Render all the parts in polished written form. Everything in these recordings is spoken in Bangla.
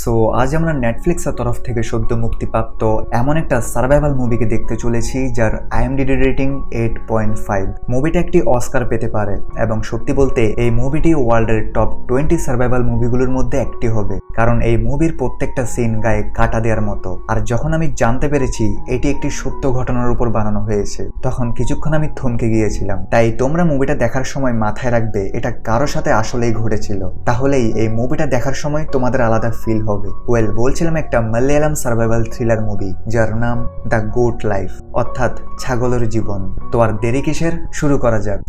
সো আজ আমরা নেটফ্লিক্সের তরফ থেকে সদ্য মুক্তিপ্রাপ্ত এমন একটা সার্ভাইভাল মুভিকে দেখতে চলেছি যার আইএমডিবি রেটিং 8.5। মুভিটা একটি অস্কার পেতে পারে এবং সত্যি বলতে এই মুভিটি ওয়ার্ল্ডের টপ 20 সার্ভাইভাল মুভিগুলোর মধ্যে একটি হবে, কারণ এই মুভির প্রত্যেকটা সিন গায়ে কাটা দেওয়ার মতো। আর যখন আমি জানতে পেরেছি এটি একটি সত্য ঘটনার উপর বানানো হয়েছে, তখন কিছুক্ষণ আমি থমকে গিয়েছিলাম। তাই তোমরা মুভিটা দেখার সময় মাথায় রাখবে এটা কারোর সাথে আসলেই ঘটেছিল, তাহলেই এই মুভিটা দেখার সময় তোমাদের আলাদা ফিল হবে। বলছিলাম একটা মালয়ালাম সার্ভাইভাল থ্রিলার মুভি যার নাম দ্য গোট লাইফ, অর্থাৎ ছাগলের জীবন। তো আর দেরি কিসের, শুরু করা যাক।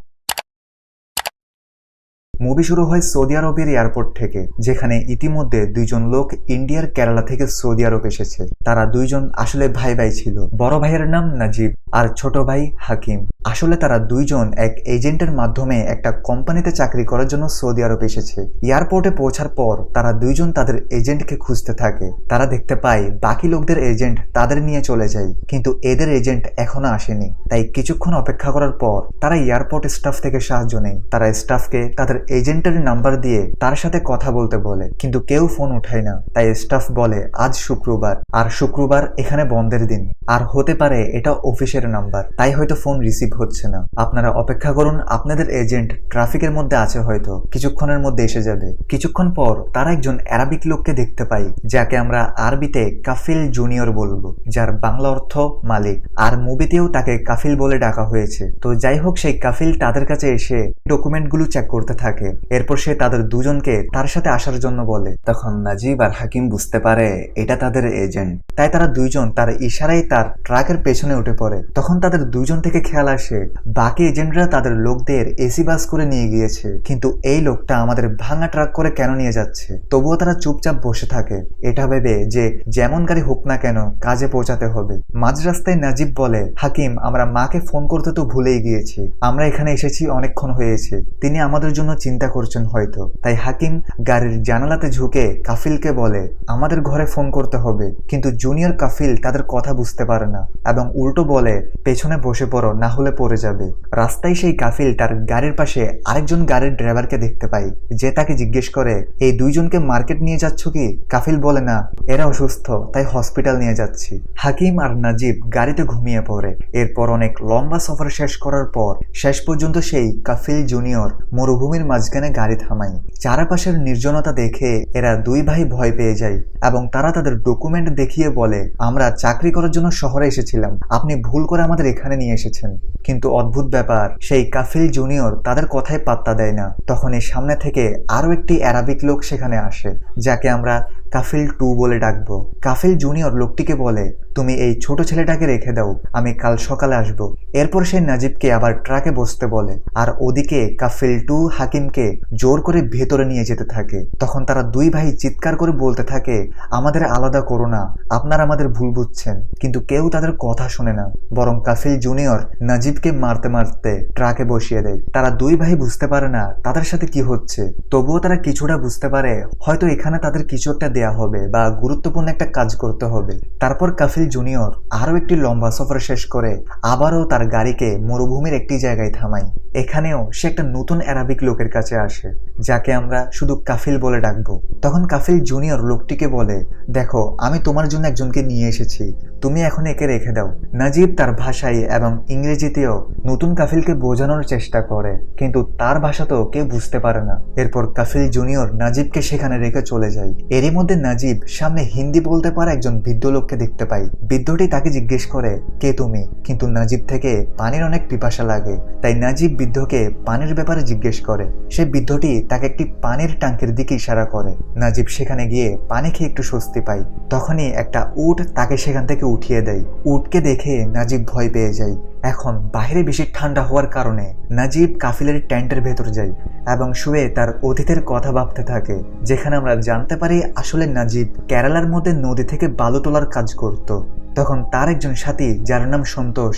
মুভি শুরু হয় সৌদি আরবের এয়ারপোর্ট থেকে, যেখানে ইতিমধ্যে দুইজন লোক ইন্ডিয়ার কেরালা থেকে সৌদি আরব এসেছে। তারা দুইজন আসলে ভাই ভাই ছিল। বড় ভাইয়ের নাম নাজিব আর ছোট ভাই হাকিম। আসলে তারা দুইজন এক এজেন্টের মাধ্যমে একটা কোম্পানিতে চাকরি করার জন্য সৌদি আরব এসেছে। এয়ারপোর্টে পৌঁছার পর তারা দুইজন তাদের এজেন্টকে খুঁজতে থাকে। তারা দেখতে পায় বাকি লোকদের এজেন্ট তাদের নিয়ে চলে যায়, কিন্তু এদের এজেন্ট এখনো আসেনি। তাই কিছুক্ষণ অপেক্ষা করার পর তারা এয়ারপোর্ট স্টাফ থেকে সাহায্য নেয়। তারা স্টাফকে তাদের এজেন্টের নাম্বার দিয়ে তার সাথে কথা বলতে বলে, কিন্তু কেউ ফোন উঠায় না। তাই স্টাফ বলে আজ শুক্রবার, আর শুক্রবার এখানে বন্ধের দিন, আর হতে পারে এটা অফিসের নাম্বার, তাই হয়তো ফোন রিসিভ হচ্ছে না। আপনারা অপেক্ষা করুন, আপনাদের এজেন্ট ট্রাফিকের মধ্যে আছে, হয়তো কিছুক্ষণের মধ্যে এসে যাবে। কিছুক্ষণ পর তারা একজন আরবিক লোককে দেখতে পাই, যাকে আমরা আরবিতে কাফিল জুনিয়র বলবো, যার বাংলা অর্থ মালিক। আর মুভিতেও তাকে কাফিল বলে ডাকা হয়েছে। তো যাই হোক, সেই কাফিল তাদের কাছে এসে ডকুমেন্টগুলো চেক করতে থাকে। এরপর সে তাদের দুজনকে তার সাথে আসার জন্য বলে। তখন নাজিব আর হাকিম বুঝতে পারে এটা তাদের এজেন্ট, তাই তারা দুইজন তার ইশারায় তার ট্রাকের পেছনে উঠে পড়ে। তখন তাদের দুইজন থেকে খেয়াল আসে বাকি এজেন্টরা তাদের লোকদের এসি বাস করে নিয়ে গিয়েছে, কিন্তু এই লোকটা আমাদের ভাঙা ট্রাক করে কেন নিয়ে যাচ্ছে। তবুও তারা চুপচাপ বসে থাকে, এটা ভেবে যে যেমন গাড়ি হোক না কেন কাজে পৌঁছাতে হবে। মাঝ রাস্তায় নাজিব বলে, হাকিম আমরা মাকে ফোন করতে তো ভুলেই গিয়েছি, আমরা এখানে এসেছি অনেকক্ষণ হয়েছে, তিনি আমাদের জন্য চিন্তা করছেন হয়তো। তাই হাকিম গাড়ির জানালাতে ঝুঁকে কাফিলকে বলে আমাদের ঘরে ফোন করতে হবে, কিন্তু জুনিয়র কাফিল তাদের কথা বুঝতে পারে না এবং উল্টো বলে পেছনে বসে পড়ো, না হলে পড়ে যাবে। রাস্তায় সেই কাফিল তার গাড়ির পাশে আরেকজন গাড়ির ড্রাইভারকে দেখতে পাই, যে তাকে জিজ্ঞেস করে এই দুইজনকে মার্কেট নিয়ে যাচ্ছ কি? কাফিল বলে না, এরা অসুস্থ তাই হসপিটাল নিয়ে যাচ্ছি। হাকিম আর নাজিব গাড়িতে ঘুমিয়ে পড়ে। এরপর অনেক লম্বা সফর শেষ করার পর শেষ পর্যন্ত সেই কাফিল জুনিয়র মরুভূমির মাঝখানে গাড়ি থামায়। চারপাশের নির্জনতা দেখে এরা দুই ভাই ভয় পেয়ে যায় এবং তারা তাদের ডকুমেন্ট দেখিয়ে বলে আমরা চাকরি করার জন্য শহরে এসেছিলাম, আপনি ভুল করে আমাদের এখানে নিয়ে এসেছেন। কিন্তু অদ্ভুত ব্যাপার, সেই কাফিল জুনিয়র তাদের কথায় পাত্তা দেয় না। তখন এই সামনে থেকে আরো একটি আরবিক লোক সেখানে আসে, যাকে আমরা কাফিল 2 বলে ডাকবো। কাফিল জুনিয়র লোকটিকে বলে তুমি এই ছোট ছেলেটাকে রেখে দাও, আমি কাল সকালে আসব। এরপর সে নাজিবকে আবার ট্রাকে বসতে বলে, আর ওদিকে কাফিল 2 হাকিমকে জোর করে ভেতরে নিয়ে যেতে থাকে। তখন তারা দুই ভাই চিৎকার করে বলতে থাকে আমাদের আলাদা করো না, আপনারা আমাদের ভুল বুঝছেন। কিন্তু কেউ তাদের কথা শোনে না, বরং কাফিল জুনিয়র নাজিবকে মারতে মারতে ট্রাকে বসিয়ে দেয়। তারা দুই ভাই বুঝতে পারে না তাদের সাথে কি হচ্ছে, তবুও তারা কিছুটা বুঝতে পারে হয়তো এখানে তাদের কিছু একটা দেয়া হবে বা গুরুত্বপূর্ণ একটা কাজ করতে হবে। তারপর কাফিল জুনিয়র আরো একটি লম্বা সফর শেষ করে আবারও তার গাড়িকে মরুভূমির একটি জায়গায় থামায়। এখানেও সে একটা নতুন আরবিক লোকের কাছে আসে, যাকে আমরা শুধু কাফিল বলে ডাকবো। তখন কাফিল জুনিয়র লোকটিকে বলে দেখো আমি তোমার জন্য একজনকে নিয়ে এসেছি, তুমি এখন একে রেখে দাও। নাজিব তার ভাষায় এবং ইংরেজিতেও নতুন কাফিলকে বোঝানোর চেষ্টা করে, কিন্তু তার ভাষা তো কেউ বুঝতে পারে না। এরপর কাফিল জুনিয়র নাজিবকে সেখানে রেখে চলে যায়। এরই মধ্যে নাজিব সামনে হিন্দি বলতে পারে একজন বৃদ্ধ লোককে দেখতে পায়। বৃদ্ধটি তাকে জিজ্ঞেস করে কে তুমি, কিন্তু নাজিব থেকে পানির অনেক পিপাসা লাগে। তাই নাজিব বৃদ্ধকে পানির ব্যাপারে জিজ্ঞেস করে। সে বৃদ্ধটি তাকে একটি পানির ট্যাঙ্কের দিকে ইশারা করে। নাজিব সেখানে গিয়ে পানি খেয়ে একটু স্বস্তি পায়। তখনই একটা উট তাকে সেখান থেকে উঠিয়ে দেয়। উটকে দেখে নাজিব ভয় পেয়ে যায়। এখন বাইরে বেশি ঠান্ডা হওয়ার কারণে নাজিব কাফিলের টেন্টের ভেতর যায় এবং শুয়ে তার অতীতের কথা ভাবতে থাকে, যেখানে আমরা জানতে পারি আসলে নাজিব কেরালার মধ্যে নদী থেকে বালু তোলার কাজ করত। তখন তার একজন সাথী যার নাম সন্তোষ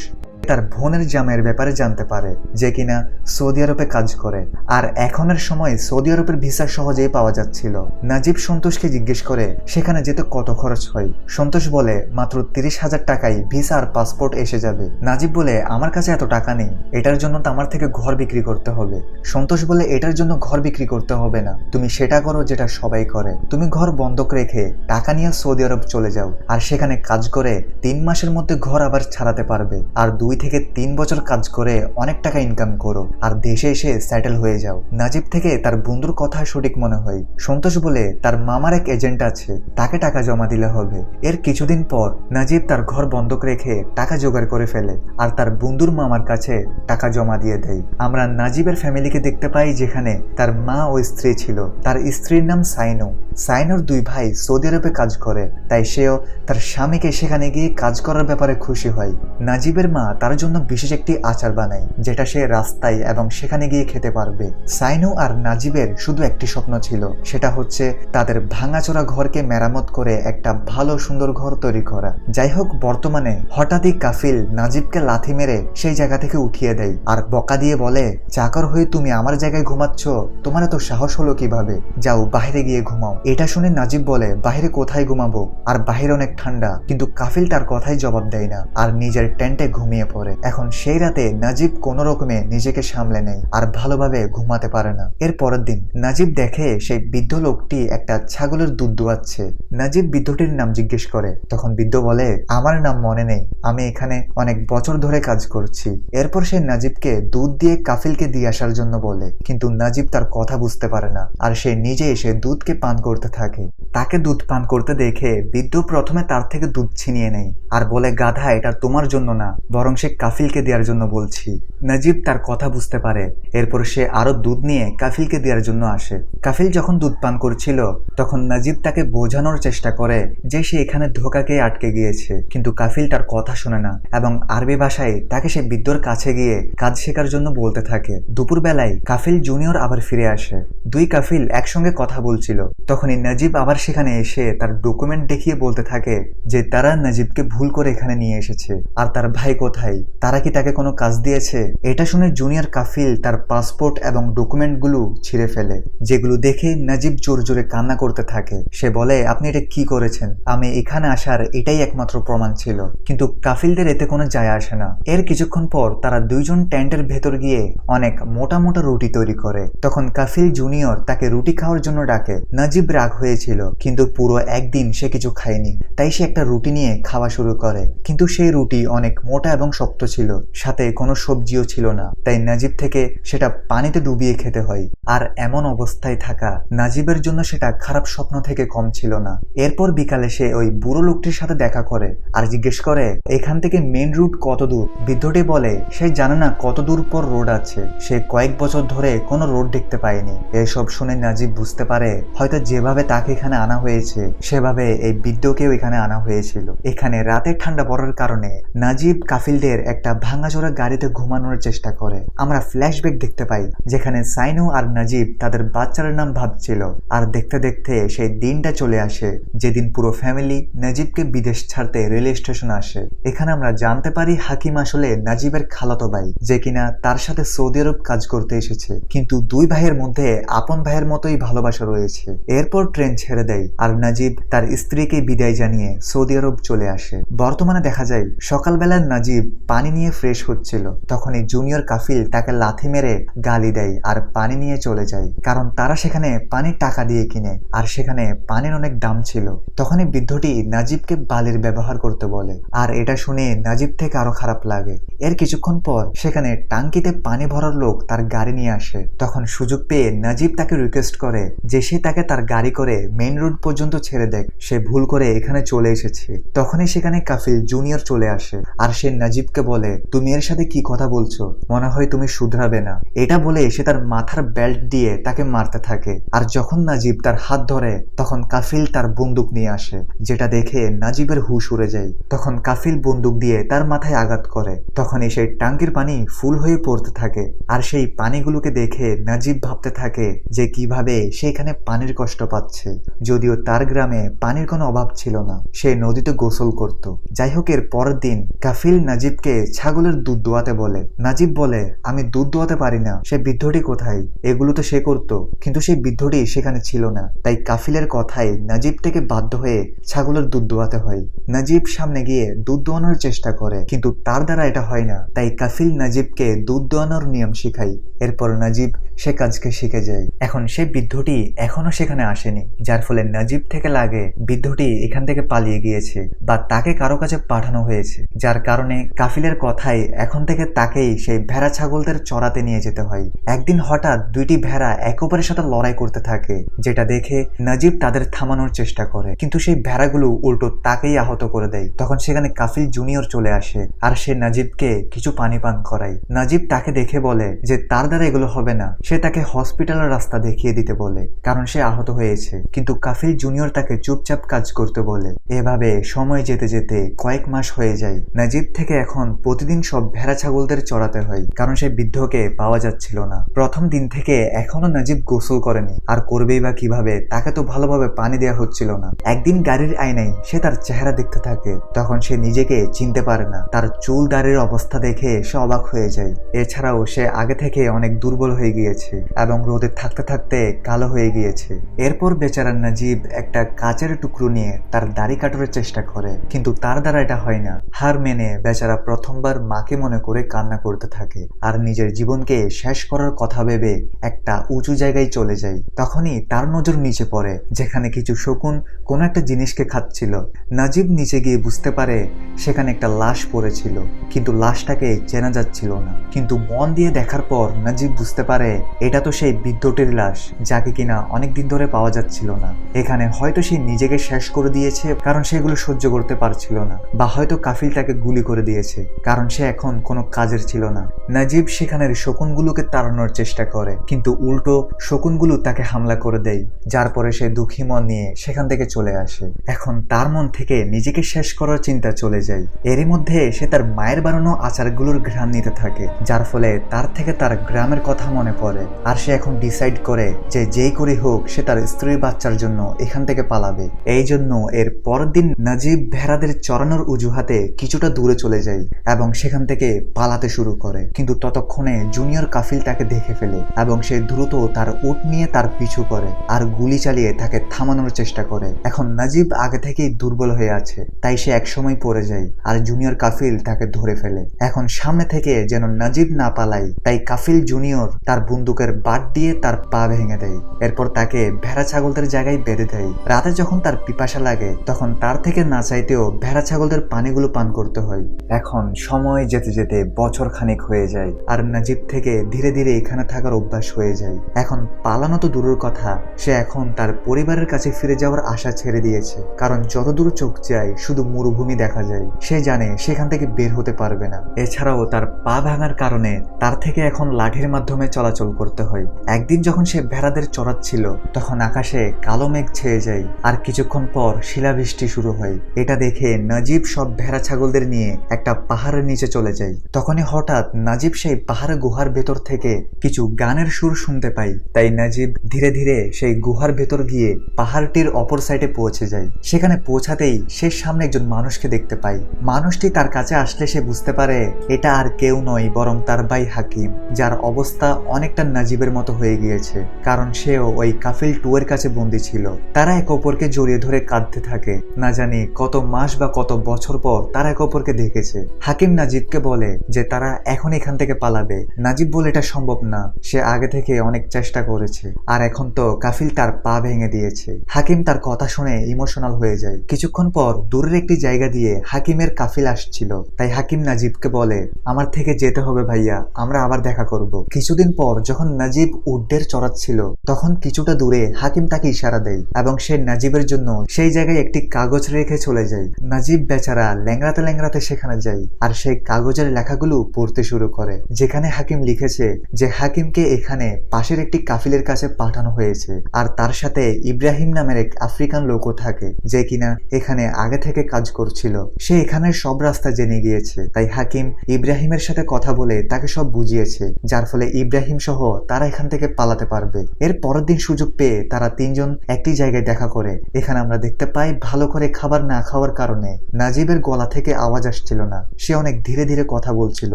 তার বোনের জামাইয়ের ব্যাপারে জানতে পারে, যে কিনা সৌদি আরবে কাজ করে। আর এখনের সময় সৌদি আরবের ভিসা সহজেই পাওয়া যাচ্ছিল। নাজিব সন্তোষকে জিজ্ঞেস করে সেখানে যেতে কত খরচ হয়। সন্তোষ বলে মাত্র 30,000 টাকায় ভিসা আর পাসপোর্ট এসে যাবে। নাজিব বলে আমার কাছে এত টাকা নেই, এটার জন্য তো আমার থেকে ঘর বিক্রি করতে হবে। সন্তোষ বলে এটার জন্য ঘর বিক্রি করতে হবে না, তুমি সেটা করো যেটা সবাই করে, তুমি ঘর বন্ধক রেখে টাকা নিয়ে সৌদি আরব চলে যাও, আর সেখানে কাজ করে 3 মাসের মধ্যে ঘর আবার ছাড়াতে পারবে, আর 2 থেকে 3 বছর কাজ করে অনেক টাকা ইনকাম করো, আর দেশে এসে সেটেল হয়ে যাও। নাজিব থেকে তার বন্ধুর কথা সঠিক মনে হয়। সন্তোষ বলে তার মামার এক এজেন্ট আছে, তাকে টাকা জমা দিলে হবে। এর কিছুদিন পর নাজিব তার ঘর বন্ধক রেখে টাকা জোগাড় করে ফেলে, আর তার বন্ধুর মামার কাছে টাকা জমা দিয়ে দেয়। আমরা নাজিবের ফ্যামিলিকে দেখতে পাই, যেখানে তার মা ও স্ত্রী ছিল। তার স্ত্রীর নাম সাইনো। সাইনোর 2 ভাই সৌদি আরবে কাজ করে, তাই সেও তার স্বামীকে সেখানে গিয়ে কাজ করার ব্যাপারে খুশি হয়। নাজিবের মা তার জন্য বিশেষ একটি আচার বানায়, যেটা সে রাস্তায় এবং সেখানে গিয়ে খেতে পারবে। সাইনো আর নাজিবের শুধু একটি স্বপ্ন ছিল, সেটা হচ্ছে তাদের ভাঙাচোরা ঘরকে মেরামত করে একটা ভালো সুন্দর ঘর তৈরি করা। যাই হোক, বর্তমানে হঠাৎই কাফিল নাজিবকে লাথি মেরে সেই জায়গা থেকে উঠিয়ে দেয়, আর বকা দিয়ে বলে চাকর হয়ে তুমি আমার জায়গায় ঘুমাচ্ছ, তোমার এত সাহস হলো কিভাবে, যাও বাইরে গিয়ে ঘুমাও। এটা শুনে নাজিব বলে বাইরে কোথায় ঘুমাবো, আর বাইরে অনেক ঠান্ডা। কিন্তু কাফিল তার কথাই জবাব দেয় না, আর নিজের টেন্টে ঘুমিয়ে পড়ে। এখন সেই রাতে নাজিব কোনো রকমে নিজেকে সামলে নেয়, আর ভালোভাবে ঘুমাতে পারে না। এর পরের দিন নাজিব দেখে সেই বৃদ্ধ লোকটি একটা ছাগলের দুধ দোয়াচ্ছে। নাজিব বৃদ্ধটির নাম জিজ্ঞেস করে, তখন বৃদ্ধ বলে আমার নাম মনে নেই, আমি এখানে অনেক বছর ধরে কাজ করছি। এরপর সে নাজিবকে দুধ দিয়ে কাফিলকে দিয়ে আসার জন্য বলে, কিন্তু নাজিব তার কথা বুঝতে পারে না, আর সে নিজে এসে দুধকে পান করতে থাকে। তাকে দুধ পান করতে দেখে বৃদ্ধ প্রথমে তার থেকে দুধ ছিনিয়ে নেয়, আর বলে গাধা, এটা তোমার জন্য না, বরং সে কাফিলকে দেওয়ার জন্য বলছি। নাজিব তার কথা বুঝতে পারে। এরপর সে আরো দুধ নিয়ে কাফিলকে দেওয়ার জন্য আসে। কাফিল যখন দুধ পান করছিল, তখন নাজিব তাকে বোঝানোর চেষ্টা করে যে সে এখানে ধোঁকা খেয়ে আটকে গিয়েছে, কিন্তু কাফিল তার কথা শোনে না, এবং আরবি ভাষায় তাকে সে বৃদ্ধর কাছে গিয়ে কাজ শেখার জন্য বলতে থাকে। দুপুর বেলায় কাফিল জুনিয়র আবার ফিরে আসে। 2 কাফিল একসঙ্গে কথা বলছিল। তখনই নাজিব আবার সেখানে এসে তার ডকুমেন্ট দেখিয়ে বলতে থাকে যে তারা নাজিবকে ভুল করে এখানে নিয়ে এসেছে, আর তার ভাই কোথায়, তারা কি তাকে কোনো কাজ দিয়েছে। এটা শুনে জুনিয়র কাফিল তার পাসপোর্ট এবং ডকুমেন্টগুলো ছিঁড়ে ফেলে, যেগুলো দেখে নাজিব জোরে জোরে কান্না করতে থাকে। সে বলে আপনি এটা কি করেছেন, আমি এখানে আসার এটাই একমাত্র প্রমাণ ছিল। কিন্তু কাফিলদের এতে কোনো যায় আসে না। এর কিছুক্ষণ পর তারা 2 জন টেন্টের ভেতর গিয়ে অনেক মোটা মোটা রুটি তৈরি করে। তখন কাফিল জুনিয়র তাকে রুটি খাওয়ার জন্য ডাকে। নাজিব রাগ হয়েছিল, কিন্তু পুরো একদিন সে কিছু খায়নি, তাই সে একটা রুটি নিয়ে খাওয়া শুরু করে। কিন্তু সেই রুটি অনেক মোটা এবং শক্ত ছিল, সাথে কোনো সবজিও ছিল না, তাই নাজিব থেকে সেটা পানিতে ডুবিয়ে খেতে হয়। আর এমন অবস্থায় থাকা নাজিবের জন্য সেটা খারাপ স্বপ্ন থেকে কম ছিল না। এরপর বিকালে সে ওই বুড়ো লোকটির সাথে দেখা করে, আর জিজ্ঞেস করে এখান থেকে মেন রুট কত দূর। বৃদ্ধটি বলে সে জানে না কত দূর পর রোড আছে, সে কয়েক বছর ধরে কোনো রোড দেখতে পায়নি। এসব শুনে নাজিব বুঝতে পারে হয়তো যেভাবে তাকে এখানে আনা হয়েছে, সেভাবে এই বৃদ্ধকেও এখানে আনা হয়েছিল। এখানে রাতে ঠান্ডা পড়ার কারণে নাজিব কাফিলদের একটা ভাঙাচোরা গাড়িতে ঘুমানোর চেষ্টা করে। আমরা ফ্ল্যাশব্যাক দেখতে পাই, যেখানে সাইনু আর নাজিব তাদের বাচ্চার নাম ভাবছিল। আর দেখতে দেখতে সেই দিনটা চলে আসে, যেদিন পুরো ফ্যামিলি নাজিবকে বিদেশ ছাড়তে রেল স্টেশন আসে। এখানে আমরা জানতে পারি হাকিম আসলে নাজিবের খালাতো ভাই, যে কিনা তার সাথে সৌদি আরব কাজ করতে এসেছে, কিন্তু 2 ভাইয়ের মধ্যে আপন ভাইয়ের মতোই ভালোবাসা রয়েছে। এরপর ট্রেন ছেড়ে দেয়, আর নাজিব তার স্ত্রীকে বিদায় জানিয়ে সৌদি আরব চলে আসে। বর্তমানে দেখা যায় সকালবেলা নাজিব পানি নিয়ে ফ্রেশ হচ্ছিল, তখনই জুনিয়র কাফিল তাকে লাথি মেরে গালি দেয় আর পানি নিয়ে চলে যায়, কারণ তারা সেখানে পানির টাকা দিয়ে কিনে, আর সেখানে পানির অনেক দাম ছিল। তখনই বৃদ্ধটি নাজিবকে বালির ব্যবহার করতে বলে, আর এটা শুনে নাজিব থেকে আরো খারাপ লাগে। এর কিছুক্ষণ পর সেখানে টাঙ্কিতে পানি ভরার লোক তার গাড়ি নিয়ে আসে। তখন সুযোগ পেয়ে নাজিব তাকে রিকোয়েস্ট করে যে সে তাকে তার গাড়ি করে মেইন রোড পর্যন্ত ছেড়ে দেয়, সে ভুল করে এখানে চলে এসেছে। তখনই সেখানে কাফিল জুনিয়র চলে আসে, আর সে নাজিবকে বলে তুমি এর সাথে কি কথা বলছো, মনে হয় তুমি শুধরাবে না। এটা বলে সে তার মাথার বেল্ট দিয়ে তাকে মারতে থাকে। আর যখন নাজিব তার হাত ধরে, তখন কাফিল তার বন্দুক নিয়ে আসে, যেটা দেখে নাজিবের হুশ উড়ে যায়। তখন কাফিল বন্দুক দিয়ে তার মাথায় আঘাত করে। তখনই সেই টাঙ্কির পানি ফুল হয়ে পড়তে থাকে, আর সেই পানিগুলোকে দেখে নাজিব ভাবতে থাকে যে কিভাবে সে এখানে পানির কষ্ট পাচ্ছে, যদিও তার গ্রামে পানির কোনো অভাব ছিল না, সে নদীতে গোসল করত। যাই হোক, এর পরের দিন কাফিল নাজিব নাজিবকে ছাগলের দুধ দোয়াতে বলে। নাজিব বলে, আমি দুধ দোয়াতে পারি না। সে বৃদ্ধটি কোথায়? এগুলো তো সে করতো, কিন্তু সেই বৃদ্ধটি সেখানে ছিল না। তাই কাফিলের কথায় নাজিব থেকে বাধ্য হয়ে ছাগলের দুধ দোয়াতে হয়। নাজিব সামনে গিয়ে দুধ দোয়ানোর চেষ্টা করে, কিন্তু তার দ্বারা এটা হয় না। তাই কাফিল নাজিবকে দুধ দোয়ানোর নিয়ম শিখায়। এরপর নাজিব সে কাজকে শিখে যায়। এখন সে বৃদ্ধটি এখনো সেখানে আসেনি, যার ফলে নাজিব থেকে লাগে বৃদ্ধটি এখান থেকে পালিয়ে গিয়েছে বা তাকে কারো কাছে পাঠানো হয়েছে, যার কারণে কাফিলের কথাই এখন থেকে তাকেই সেই ভেড়া ছাগলদের চড়াতে নিয়ে যেতে হয়। একদিন হঠাৎ দুইটি ভেড়া একে অপরের সাথে লড়াই করতে থাকে, যেটা দেখে নাজিব তাদের থামানোর চেষ্টা করে, কিন্তু সেই ভেড়াগুলো উল্টো তাকেই আহত করে দেয়। তখন সেখানে কাফিল জুনিয়র চলে আসে আর সে নাজিবকে কিছু পানি পান করায়। নাজিব তাকে দেখে বলে যে তার দ্বারা এগুলো হবে না। সে তাকে হসপিটালের রাস্তা দেখিয়ে দিতে বলে, কারণ সে আহত হয়েছে। কিন্তু কাফিল জুনিয়র তাকে চুপচাপ কাজ করতে বলে। এভাবে সময় যেতে যেতে কয়েক মাস হয়ে যায়। নাজিব থেকে এখন প্রতিদিন সব ভেড়া ছাগলদের চড়াতে হয়, কারণ সে বৃদ্ধকে পাওয়া যাচ্ছিল না। প্রথম দিন থেকে এখনো নাজিব গোসল করেনি, আর করবেই বা কিভাবে? তাকে তো ভালোভাবে পানি দেওয়া হচ্ছিল না। একদিন গাড়ির আয়নায় সে তার চেহারা দেখতে থাকে, তখন সে নিজেকে চিনতে পারে না। তার চুল দাড়ির অবস্থা দেখে সে অবাক হয়ে যায়। এছাড়াও সে আগে থেকে অনেক দুর্বল হয়ে গিয়েছে এবং রোদে থাকতে থাকতে কালো হয়ে গিয়েছে। এরপর বেচারা নাজিব একটা কাচের টুকরো নিয়ে তার দাড়ি কাটার চেষ্টা করে, কিন্তু তার দ্বারা এটা হয় না। হার মেনে বেচারা প্রথমবার মাকে মনে করে কান্না করতে থাকে আর নিজের জীবনকে শেষ করার কথা ভেবে একটা উঁচু জায়গায় চলে যায়। তখনই তার নজর নিচে পড়ে, যেখানে কিছু শকুন কোন একটা জিনিসকে খাচ্ছিল। নাজিব নিচে গিয়ে বুঝতে পারে সেখানে একটা লাশ পড়েছিল, কিন্তু লাশটাকে চেনা যাচ্ছিল না। কিন্তু মন দিয়ে দেখার পর নাজিব বুঝতে পারে এটা তো সেই বৃদ্ধটির লাশ, যাকে কিনা অনেকদিন ধরে পাওয়া যাচ্ছিল না। এখানে হয়তো সে নিজেকে শেষ করে দিয়েছে, কারণ সেগুলো সহ্য করতে পারছিল না, বা হয়তো কাফিল তাকে গুলি করে দিয়েছে, কারণ সে এখন কোনো কাজের ছিল না। নাজিব সেখানের শকুনগুলোকে তাড়ানোর চেষ্টা করে, কিন্তু উল্টো শকুনগুলো তাকে হামলা করে দেয়, যার পরে সে দুঃখী মন নিয়ে সেখান থেকে চলে আসে। এখন তার মন থেকে নিজেকে শেষ করার চিন্তা চলে যায়। এরই মধ্যে সে তার মায়ের বানানো আচারগুলোর ঘ্রাণ নিতে থাকে, যার ফলে তার থেকে তার গ্রামের কথা মনে পড়ে। আর সে এখন ডিসাইড করে যে যেই করে হোক সে তার স্ত্রীর বাচ্চার জন্য এখান থেকে পালাবে। এই জন্য এর পরের দিন নাজিব ভেড়াদের চড়ানোর অজুহাতে কিছুটা দূরে চলে যায় এবং সেখান থেকে পালাতে শুরু করে। কিন্তু ততক্ষণে জুনিয়র কাফিল তাকে দেখে ফেলে এবং সে দ্রুত তার উট নিয়ে তার পিছু করে আর গুলি চালিয়ে তাকে থামানোর চেষ্টা করে। এখন নাজিব আগে থেকেই দুর্বল হয়ে আছে, তাই সে একসময় পড়ে যায় আর জুনিয়র কাফিল তাকে ধরে ফেলে। এখন সামনে থেকে যেন নাজিব না পালায়, তাই কাফিল জুনিয়র তার বন্দুকের বাট দিয়ে তার পা ভেঙে দেয়। এরপর তাকে ভেড়া ছাগলদের জায়গায় বেঁধে দেয়। রাতে যখন তার পিপাসা লাগে তখন তার থেকে না চাইতেও ভেড়া ছাগলদের পানিগুলো পান করতে হয়। এখন সময় যেতে যেতে বছর খানিক হয়ে যায় আর নাজিব থেকে ধীরে ধীরে এখানে থাকার অভ্যাস হয়ে যায়। এখন পালানো তো দূরের কথা, সে এখন তার পরিবারের কাছে ফিরে যাওয়ার আশা ছেড়ে দিয়েছে, কারণ যতদূর চোখ যায় শুধু মরুভূমি দেখা যায়। সে জানে সেখান থেকে বের হতে পারবে না। এছাড়াও তার পা ভাঙার কারণে তার থেকে এখন লাঠির মাধ্যমে চলাচল করতে হয়। একদিন যখন সে ভেড়াদের চড়াচ্ছিল তখন আকাশে কালো মেঘ ছেয়ে যায় আর কিছুক্ষণ পর শিলাবৃষ্টি শুরু হয়। এটা দেখে নাজিব সব ভেড়া ছাগলদের নিয়ে একটা পাহাড়ের নিচে চলে যায়। তখনই হঠাৎ নাজিব সেই পাহাড়ের গুহার ভেতর থেকে কিছু গানের সুর শুনতে পায়। তাই নাজিব ধীরে ধীরে সেই গুহার ভেতর গিয়ে পাহাড়টির অপর সাইডে পৌঁছে যায়। সেখানে পৌঁছাতেই সে সামনে একজন মানুষকে দেখতে পায়। মানুষটি তার কাছে আসলে সে বুঝতে পারে এটা আর কেউ নয় বরং তার ভাই হাকিম, যার অবস্থা অনেকটা নাজিবের মতো হয়ে গিয়েছে, কারণ সেও ওই কাফিল 2 এর কাছে বন্দী ছিল। তারা একে অপরকে জড়িয়ে ধরে কাঁদতে থাকে। না জানি কত মাস বা কত বছর পর তারা একে অপরকে দেখেছে। হাকিম নাজিবকে বলে যে তারা এখন এখান থেকে পালাবে। নাজিব বলে এটা সম্ভব না, সে আগে থেকে অনেক চেষ্টা করেছে আর এখন তো কাফিল তার পা ভেঙে দিয়েছে। হাকিম তার কথা শুনে ইমোশনাল হয়ে যায়। কিছুক্ষণ পর দূরের একটি জায়গা দিয়ে হাকিমের কাফিল আসছিল, তাই হাকিম নাজিবকে বলে আমার থেকে যেতে হবে ভাইয়া, আমরা আবার দেখা করব। কিছুদিন পর যখন নাজিব উটদের চড়াচ্ছিল তখন কিছুটা দূরে হাকিম তাকে ইশারা দেয় এবং সে নাজিবের জন্য সেই জায়গায় একটি কাগজ রেখে চলে যায়। নাজিব বেচারা ল্যাংড়াতে ল্যাংড়াতে সেখানে যায় আর সেই কাগজের লেখাগুলো পড়তে শুরু করে, যেখানে হাকিম লিখেছে যে হাকিমকে এখানে পাশের একটি কাফিলের কাছে পাঠানো হয়েছে আর তার সাথে ইব্রাহিম নামের এক আফ্রিকান লোকও থাকে, যে কিনা এখানে আগে থেকে কাজ করছিল। সে এখানের সব রাস্তা জেনে গিয়েছে, তাই হাকিম ইব্রাহিমের সাথে কথা বলে তাকে সব বুঝিয়েছে, যার ফলে ইব্রাহিম সহ তারা এখান থেকে পালাতে পারবে। এর পরের দিন সুযোগ পেয়ে তারা তিনজন একটি জায়গায় দেখা করে। এখানে আমরা দেখতে পাই ভালো করে খাবার না খাওয়ার কারণে নাজিবের গলা থেকে আওয়াজ আসছিল না, সে অনেক ধীরে ধীরে কথা বলছিল।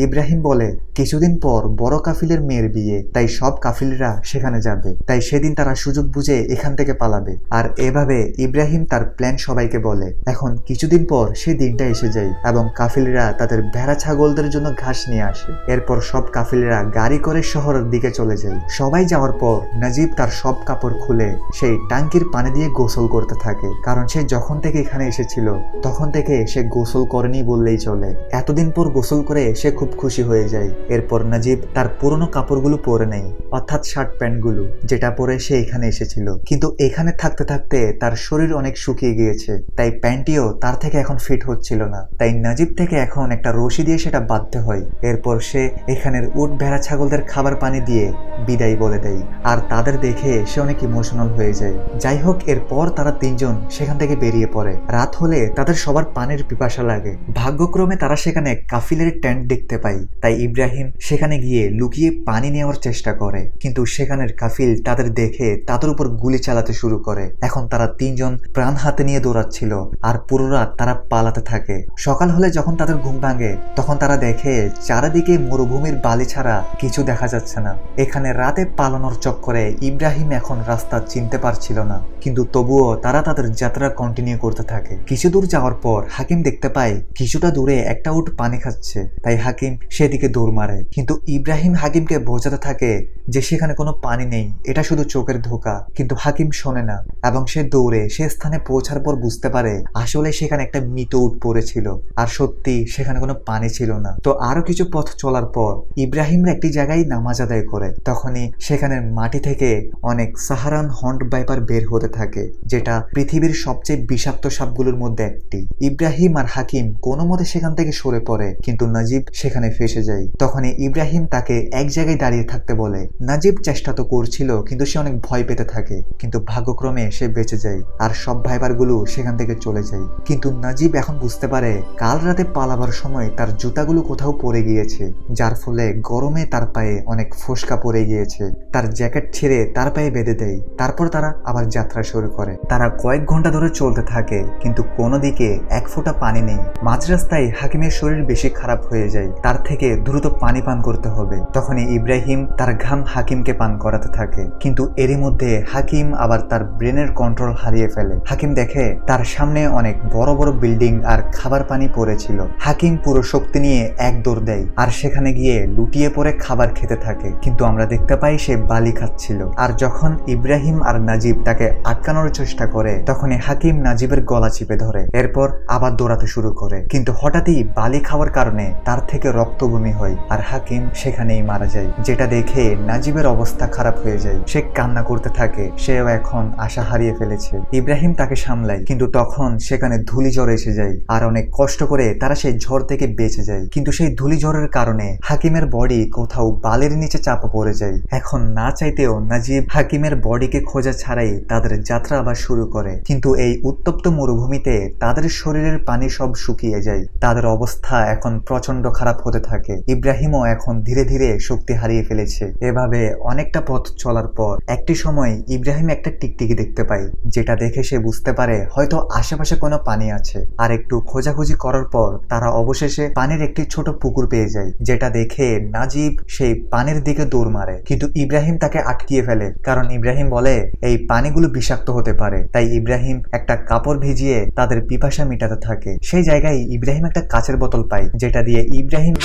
ইব্রাহিম বলে, কিছুদিন পর বড় কাফিলের মেয়ের বিয়ে, তাই সব কাফিলরা সেখানে যাবে, তাই সেদিন তারা সুযোগ বুঝে এখান থেকে পালাবে। আর এভাবে ইব্রাহিম তার প্ল্যান সবাইকে বলে। এখন কিছুদিন পর সে দিনটা এসে যায় এবং কাফিলরা তাদের ভেড়া ছাগলদের জন্য ঘাস নিয়ে আসে। এরপর সব কাফিলরা গাড়ি করে শহরের দিকে চলে যায়। সবাই যাওয়ার পর নাজিব তার সব কাপড় খুলে সেই টাঙ্কির পানি দিয়ে গোসল করতে থাকে, কারণ সে যখন থেকে এখানে এসেছিল তখন থেকে সে গোসল করেনি বললেই চলে। এতদিন পর গোসল করে সে খুব খুশি হয়ে যায়। এরপর নাজিব তার পুরনো কাপড়গুলো পরে নেয়, অর্থাৎ শার্ট প্যান্টগুলো যেটা পরে সে এখানে এসেছিল। কিন্তু এখানে থাকতে থাকতে তার শরীর অনেক শুকিয়ে গিয়েছে, তাই প্যান্টিও তার থেকে এখন ফিট হচ্ছিল না। তাই নাজিব থেকে এখন একটা রশি দিয়ে সেটা বাঁধতে হয়। এরপর সে এখানের উট ভেড়া ছাগলদের খাবার পানি দিয়ে বিদায় বলে দেয়, আর তাদের দেখে সে অনেক ইমোশনাল হয়ে যায়। যাই হোক, এরপর তারা তিনজন সেখান থেকে বেরিয়ে পড়ে। রাত হলে তাদের সবার পানির পিপাসা লাগে। ভাগ্যক্রমে তারা সেখানে কাফিলের টেন্ট দেখতে পায়, তাই ইব্রাহিম সেখানে গিয়ে লুকিয়ে পানি নেওয়ার চেষ্টা করে। কিন্তু সেখানের কাফিল তাদের দেখে তাদের উপর গুলি চালাতে শুরু করে। এখন তারা তিনজন প্রাণ হাতে নিয়ে দৌড়াচ্ছিল, আর পুরো রাত তারা পালাতে থাকে। সকাল হলে যখন তাদের ঘুম ভাঙে তখন তারা দেখে চারিদিকে মরুভূমির বালি ছাড়া কিছু দেখা যাচ্ছে না। এখানে রাতে পালানোর চক্করে ইব্রাহিম এখন রাস্তা চিনতে পারছিল না, কিন্তু তবুও তারা তাদের যাত্রা কন্টিনিউ করতে থাকে। কিছু দূর যাওয়ার পর হাকিম দেখতে পায় কিছুটা দূরে একটা উট পানি খাচ্ছে, তাই হাকিম সেদিকে দৌড় মারে। কিন্তু ইব্রাহিম হাকিমকে বোঝাতে থাকে যে সেখানে কোনো পানি নেই, এটা শুধু চোখের ধোঁকা। কিন্তু হাকিম শোনে না এবং সে দৌড়ে সে স্থানে পৌঁছার পর বুঝতে পারে আসলে সেখানে একটা মৃত উট পড়েছিল, আর সত্যি সেখানে কোনো পানি ছিল না। তো আরো কিছু পথ চলার পর ইব্রাহিমরা একটি জায়গায় নামাজ আদায় করে। তখনই সেখানের মাটি থেকে অনেক সাহারান হন্ট ভাইপার বের হতে থাকে, যেটা পৃথিবীর সবচেয়ে বিষাক্ত সাপগুলোর মধ্যে একটি। ইব্রাহিম আর হাকিম কোনো মতে সেখান থেকে সরে পড়ে, কিন্তু নাজিব সেখানে ফেসে যায়। তখনই ইব্রাহিম তাকে এক জায়গায় দাঁড়িয়ে থাকতে বলে। নাজিব চেষ্টা তো করছিল, কিন্তু সে অনেক ভয় পেতে থাকে। কিন্তু ভাগ্যক্রমে সে বেঁচে যায়, আর সব ভাইপারগুলো সেখান থেকে চলে যায়। কিন্তু নাজিব এখন বুঝতে পারে কাল রাতে পালাবার সময় তার জুতাগুলো কোথাও পড়ে গিয়েছে, যার ফলে গরমে তার পায়ে অনেক ফোসকা পড়ে গিয়েছে। তার জ্যাকেট ছেড়ে তার পায়ে বেঁধে দেয়। তারপর তারা আবার যাত্রা শুরু করে। তারা কয়েক ঘন্টা ধরে চলতে থাকে, কিন্তু কোনো দিকে এক ফোঁটা পানি নেই। মাঝ রাস্তায় হাকিমের শরীর বেশি খারাপ হয়ে যায়, তার থেকে দ্রুত পানি পান করতে হবে। তখনই ইব্রাহিম তার ঘাম হাকিমকে পান করাতে থাকে, কিন্তু এরই মধ্যে হাকিম আবার তার ব্রেনের কন্ট্রোল হারিয়ে ফেলে। হাকিম দেখে তার সামনে অনেক বড় বড় বিল্ডিং আর খাবার পানি পড়েছিল। হাকিম পুরো শক্তি নিয়ে এক দৌড় দেয় আর সেখানে গিয়ে লুটিয়ে পড়ে খাবার খেতে থাকে, কিন্তু আমরা দেখতে পাই সে বালি খাচ্ছিল। আর যখন ইব্রাহিম আর নাজিব তাকে আটকানোর চেষ্টা করে তখনই হাকিম নাজিবের গলা চিপে ধরে। এরপর আবার দৌড়াতে শুরু করে, কিন্তু হঠাৎই বালি খাওয়ার কারণে তার থেকে রক্ত বমি হয় আর হাকিম সেখানেই মারা যায়। যেটা দেখে নাজিবের অবস্থা খারাপ হয়ে যায়। সে কান্না করতে থাকে, সেও এখন আশা হারিয়ে ফেলেছে। ইব্রাহিম তাকে সামলায়, কিন্তু তখন সেখানে ধূলি ঝড় এসে যায়, আর অনেক কষ্ট করে তারা সেই ঝড় থেকে বেঁচে যায়। কিন্তু সেই ধূলি ঝড়ের কারণে হাকিমের বডি কোথাও বালির নিচে চাপা পড়ে যায়। এখন না চাইতেও নাজিব হাকিমের বডিকে খোঁজা ছাড়াই তাদের যাত্রা আবার শুরু করে। কিন্তু এই উত্তপ্ত মরুভূমিতে তাদের শরীরের পানি সব শুকিয়ে যায়। তাদের অবস্থা এখন প্রচন্ড খারাপ হতে থাকে। ইব্রাহিমও এখন ধীরে ধীরে শক্তি হারিয়ে ফেলেছে। এভাবে অনেকটা পথ চলার পর একটি সময় ইব্রাহিম একটা টিকটিকি দেখতে পায়, যেটা দেখে সে বুঝতে পারে হয়তো আশেপাশে কোনো পানি আছে। আর একটু খোঁজাখুঁজি করার পর তারা অবশেষে পানির একটি ছোট পুকুর পেয়ে যায়, যেটা দেখে নাজিব সেই পানির দিকে দৌড় মারে। কিন্তু ইব্রাহিম তাকে আটকিয়ে ফেলে, কারণ ইব্রাহিম বলে এই পানিগুলো বিষাক্ত হতে পারে। তাই ইব্রাহিম একটা কাপড় ভিজিয়ে তাদের পিপাসা মেটাতে থাকে। সেই জায়গায় ইব্রাহিম একটা কাচের বোতল পায়, যেটা দিয়ে ইব্রাহিম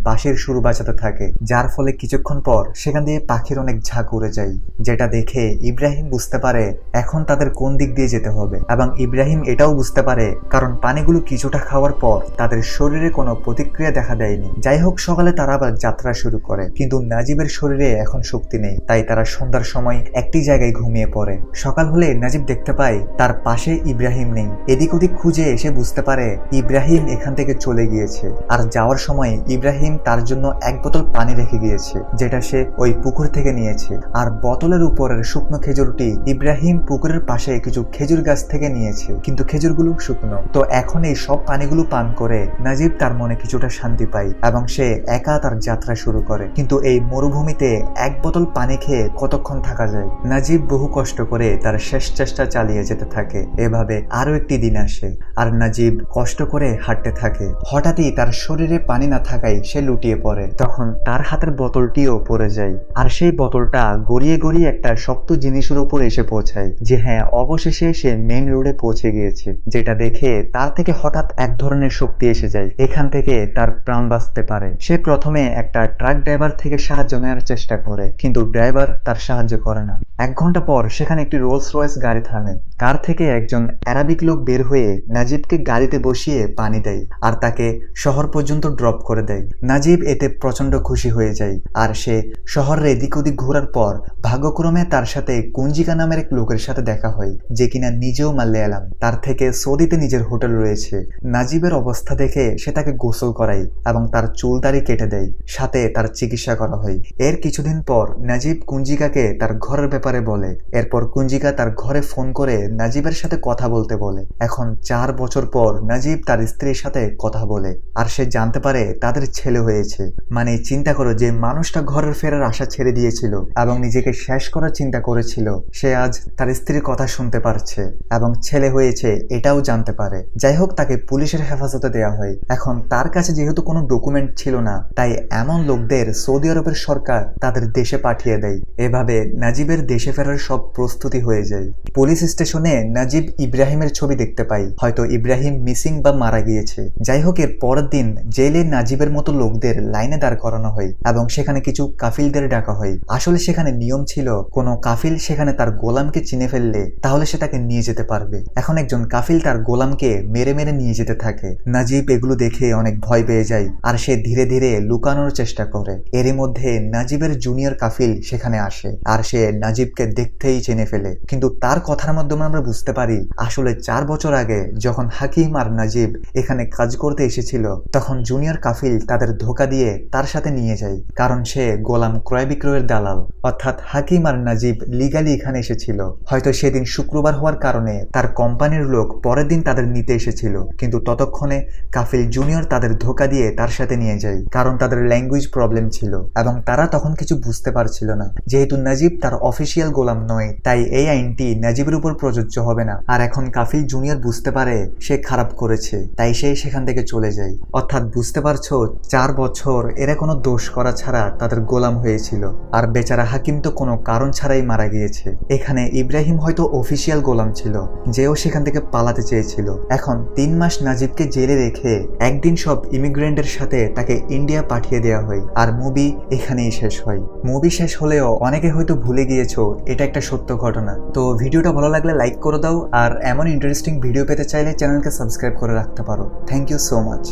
বাঁশির সুর বাজাতে থাকে, যার ফলে কিছুক্ষণ পর সেখান দিয়ে পাখির অনেক ঝাঁক উড়ে যায়। যেটা দেখে ইব্রাহিম বুঝতে পারে এখন তাদের কোন দিক দিয়ে যেতে হবে, এবং ইব্রাহিম এটাও বুঝতে পারে কারণ পানিগুলো কিছুটা খাওয়ার পর তাদের শরীরে কোনো প্রতিক্রিয়া দেখা দেয়নি। যাই হোক, সকালে তারা আবার যাত্রা শুরু করে, কিন্তু নাজিবের শরীরে এখন শক্তি নেই। তাই তারা সন্ধ্যার সময় একটি জায়গায় ঘুমিয়ে পড়ে। সকাল হলে নাজিব দেখতে পায় তার পাশে ইব্রাহিম নেই। এদিক ওদিক খুঁজে এসে বুঝতে পারে ইব্রাহিম এখান থেকে চলে গিয়েছে। আর যাওয়ার সময় ইব্রাহিম তার জন্য এক বোতল পানি রেখে গিয়েছে, যেটা সে ওই পুকুর থেকে নিয়েছে। আর বোতলের উপরের শুকনো খেজুরটি ইব্রাহিম পুকুরের পাশে কিছু খেজুর গাছ থেকে নিয়েছে, কিন্তু খেজুরগুলো শুকনো। তো এখন এই সব পানিগুলো পান করে নাজিব তার মনে কিছুটা শান্তি পায় এবং সে একা তার যাত্রা শুরু করে। কিন্তু এই মরুভূমিতে এক বোতল পানি খেয়ে কতক্ষণ থাকা যায়? নাজিব বহু কষ্ট করে তার শেষ চেষ্টা চালিয়ে যেতে থাকে। এভাবে আরো একটি দিন আসে আর নাজিব কষ্ট করে হাঁটতে থাকে। হঠাৎই তার শরীরে পানি না থাকায় সে লুটিয়ে পড়ে। তখন তার হাতের বোতলটিও পড়ে যায় আর সেই বোতলটা গড়িয়ে গড়িয়ে একটা শক্ত জিনিসের উপর এসে পৌঁছায়। যে হ্যাঁ, অবশেষে সে মেইন রোডে পৌঁছে গিয়েছে। যেটা দেখে তার থেকে হঠাৎ এক ধরনের শক্তি এসে যায়, এখান থেকে তার প্রাণ বাঁচতে পারে। সে প্রথমে একটা ট্রাক ড্রাইভার থেকে সাহায্য নেওয়ার চেষ্টা করে, কিন্তু ড্রাইভার তার সাহায্য করে না। 1 ঘন্টা পর সেখানে একটি রোলস রয়েস গাড়ি থামে। কার থেকে একজন আরাবিক লোক বের হয়ে নাজিবকে গাড়িতে বসিয়ে পানি দেয় আর তাকে শহর পর্যন্ত ড্রপ করে দেয়। নাজিব এতে প্রচন্ড খুশি হয়ে যায় আর সে শহরের এদিক ওদিক ঘোরার পর ভাগ্যক্রমে তার সাথে কুঞ্জিকা নামের এক লোকের সাথে দেখা হয়, যে কিনা নিজেও মালয়ালাম। তার থেকে সৌদিতে নিজের হোটেল রয়েছে। নাজিবের অবস্থা দেখে সে তাকে গোসল করায় এবং তার চুল দাড়ি কেটে দেয়, সাথে তার চিকিৎসা করা হয়। এর কিছুদিন পর নাজিব কুঞ্জিকাকে তার ঘরের ব্যাপারে বলে। এরপর কুঞ্জিকা তার ঘরে ফোন করে নাজিবের সাথে কথা বলতে বলে। এখন 4 বছর পর নাজিব তার স্ত্রীর সাথে কথা বলে আর সে জানতে পারে তাদের ছেলে হয়েছে। মানে চিন্তা করো, যে মানুষটা ঘরের ফেরার আশা ছেড়ে দিয়েছিল এবং নিজেকে শেষ করার চিন্তা করেছিল, সে আজ তার স্ত্রীর কথা শুনতে পারছে এবং ছেলে হয়েছে এটাও জানতে পারে। যাই হোক, তাকে পুলিশের হেফাজতে দেওয়া হয়। এখন তার কাছে যেহেতু কোনো ডকুমেন্ট ছিল না, তাই এমন লোকদের সৌদি আরবের সরকার তাদের দেশে পাঠিয়ে দেয়। এভাবে নাজিবের দেশে ফেরার সব প্রস্তুতি হয়ে যায়। পুলিশ স্টেশনে নাজিব ইব্রাহিমের ছবি দেখতে পাই। হয়তো ইব্রাহিম মিসিং বা মারা গিয়েছে। যাই হোক, এর পরের দিন জেলে নাজিবের মতো লোকদের লাইনে দাঁড় করানো হয় এবং সেখানে কিছু কাফিলদের ডাকা হয়। আসলে সেখানে নিয়ম ছিল, কোনো কাফিল সেখানে তার গোলামকে চিনে ফেললে তাহলে সে তাকে নিয়ে যেতে পারবে। এখন একজন কাফিল তার গোলামকে মেরে মেরে নিয়ে যেতে থাকে। নাজিব এগুলো দেখে অনেক ভয় পেয়ে যায় আর সে ধীরে ধীরে লুকানোর চেষ্টা করে। এরই মধ্যে নাজিবের জুনিয়র কাফিল সেখানে আসে আর সে নাজিবকে দেখতেই চিনে ফেলে। কিন্তু তার কথার মাধ্যমে আমরা বুঝতে পারি আসলে 4 বছর আগে যখন হাকিম আর নাজিব এখানে কাজ করতে এসেছিল, তখন জুনিয়র কাফিল তাদের ধোকা দিয়ে তার সাথে নিয়ে যায়, কারণ সে গোলাম ক্রয় বিক্রয়ের দালাল। অর্থাৎ হাকিম আর নাজিব লিগালি এখানে এসেছিল। হয়তো সেদিন শুক্রবার হওয়ার কারণে তার কোম্পানির লোক পরের দিন তাদের নিতে এসেছিল, কিন্তু ততক্ষণে কাফিল জুনিয়র তাদের ধোকা দিয়ে তার সাথে নিয়ে যায়, কারণ তাদের ল্যাঙ্গুয়েজ প্রবলেম ছিল এবং তারা তখন কিছু বুঝতে পারছিল না। যেহেতু নাজিব তার অফিসিয়াল গোলাম নয়, তাই এই আইনটি নাজিবের উপর প্রযোজ্য হবে না। আর এখন কাফিল জুনিয়র বুঝতে পারে সে খারাপ করেছে, তাই সে সেখান থেকে চলে যায়। অর্থাৎ বুঝতে পারছো, 4 বছর এরা কোনো দোষ করা ছাড়া তাদের গোলাম হয়েছিল আর বেচারা হাকিম তো কোনো কারণ ছাড়াই মারা গিয়েছে। এখানে ইব্রাহিম হয়তো অফিসিয়াল গোলাম ছিল, যেও সেখান থেকে পালাতে চেয়েছিল। এখন 3 মাস নাজিবকে জেলে রেখে একদিন সব ইমিগ্রেন্টের সাথে তাকে ইন্ডিয়া পাঠিয়ে দেওয়া হয় আর মুভি এখানেই শেষ হয়। মুভি শেষ হলেও অনেকে হয়তো ভুলে গিয়েছো এটা একটা সত্য ঘটনা। তো ভিডিওটা ভালো লাগলে লাইক করে দাও আর এমন ইন্টারেস্টিং ভিডিও পেতে চাইলে চ্যানেলকে সাবস্ক্রাইব করে রাখতে পারো। Thank you so much.